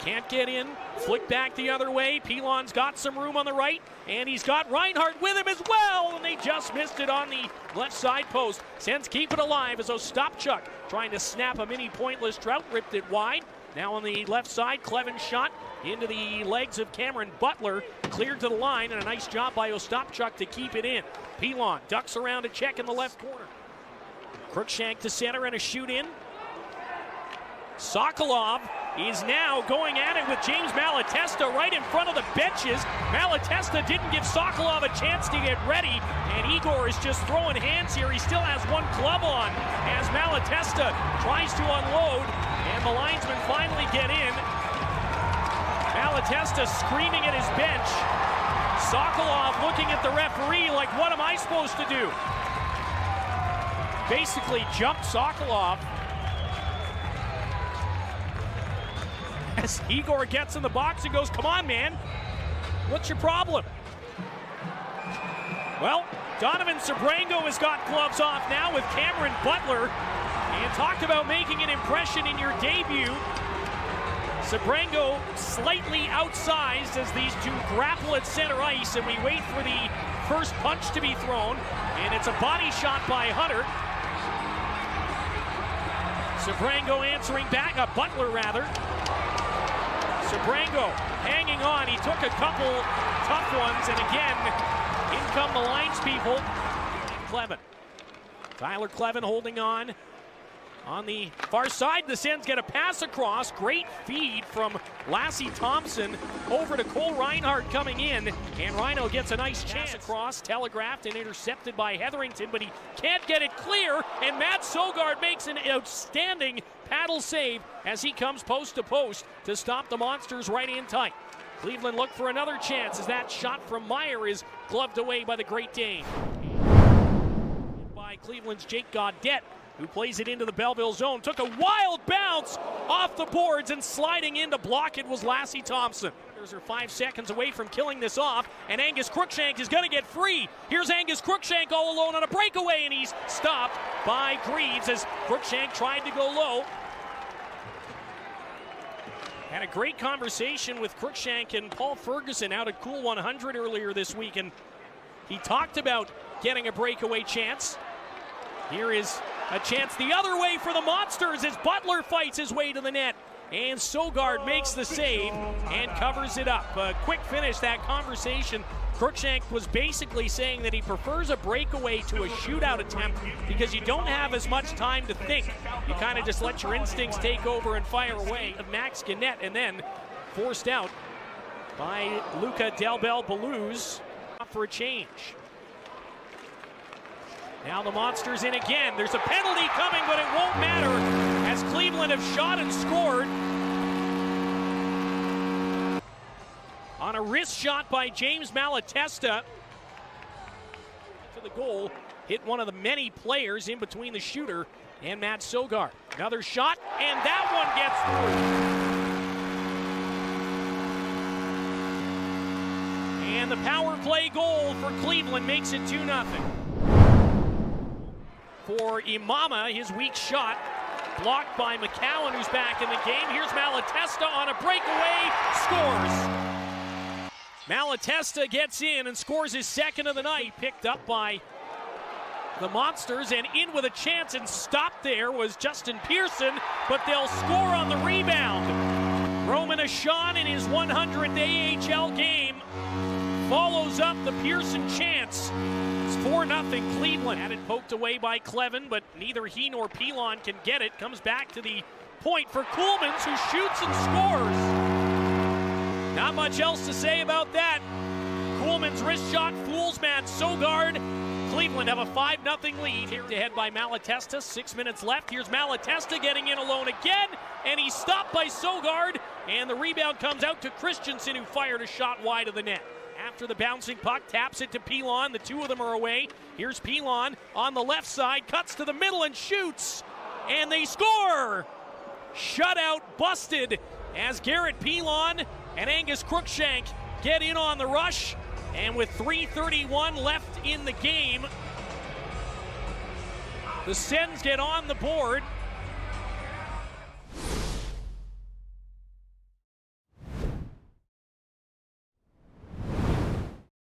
Can't get in. Flick back the other way. Pilon's got some room on the right. And he's got Reinhardt with him as well. And they just missed it on the left side post. Sens keep it alive as Ostapchuk trying to snap a mini pointless trout. Ripped it wide. Now on the left side, Cleven's shot into the legs of Cameron Butler. Cleared to the line, and a nice job by Ostapchuk to keep it in. Pilon ducks around to check in the left corner. Cruikshank to center and a shoot in. Sokolov is now going at it with James Malatesta right in front of the benches. Malatesta didn't give Sokolov a chance to get ready, and Igor is just throwing hands here. He still has one glove on as Malatesta tries to unload, and the linesmen finally get in. Malatesta screaming at his bench. Sokolov looking at the referee like, what am I supposed to do? Basically jumped Sokolov. As Igor gets in the box and goes, come on, man. What's your problem? Well, Donovan Sebrango has got gloves off now with Cameron Butler. And talked about making an impression in your debut. Sebrango slightly outsized as these two grapple at center ice, and we wait for the first punch to be thrown. And it's a body shot by Hunter. Sebrango answering back, Butler rather. Sebrango hanging on. He took a couple tough ones, and again, in come the lines people. Cleven. Tyler Cleven holding on the far side. The Sens get a pass across. Great feed from Lassie Thompson over to Cole Reinhardt coming in, and Rhino gets a nice chance across, telegraphed and intercepted by Hetherington, but he can't get it clear, and Matt Sogard makes an outstanding paddle save as he comes post to post to stop the Monsters right in tight. Cleveland look for another chance as that shot from Meyer is gloved away by the Great Dane. By Cleveland's Jake Gaudette, who plays it into the Belleville zone. Took a wild bounce off the boards, and sliding in to block it was Lassie Thompson. There's her 5 seconds away from killing this off, and Angus Cruikshank is going to get free. Here's Angus Cruikshank all alone on a breakaway, and he's stopped by Greaves as Cruikshank tried to go low. Had a great conversation with Cruikshank and Paul Ferguson out at Cool 100 earlier this week, and he talked about getting a breakaway chance. Here is a chance the other way for the Monsters as Butler fights his way to the net. And Sogard makes the save and covers it up. A quick finish, that conversation. Cruikshank was basically saying that he prefers a breakaway to a shootout attempt because you don't have as much time to think. You kind of just let your instincts take over and fire away. Max Gannett, and then forced out by Luca Delbel-Belouz for a change. Now the Monsters in again. There's a penalty coming, but it won't matter as Cleveland have shot and scored. On a wrist shot by James Malatesta to the goal. Hit one of the many players in between the shooter and Matt Sogard. Another shot, and that one gets through. And the power play goal for Cleveland makes it 2-0. For Imama, his weak shot blocked by McCowan, who's back in the game. Here's Malatesta on a breakaway, scores. Malatesta gets in and scores his second of the night. Picked up by the Monsters, and in with a chance and stopped there was Justin Pearson, but they'll score on the rebound. Roman Ashan in his 100th AHL game follows up the Pearson chance. It's 4-0 Cleveland. Had it poked away by Cleven, but neither he nor Pilon can get it. Comes back to the point for Koolmans, who shoots and scores. Not much else to say about that. Koolmans' wrist shot fools Matt Sogard. Cleveland have a 5-0 lead. Here to head by Malatesta. 6 minutes left. Here's Malatesta getting in alone again, and he's stopped by Sogard. And the rebound comes out to Christensen, who fired a shot wide of the net. After the bouncing puck, taps it to Pilon. The two of them are away. Here's Pilon on the left side, cuts to the middle and shoots. And they score! Shutout busted as Garrett Pilon and Angus Cruikshank get in on the rush. And with 3:31 left in the game, the Sens get on the board.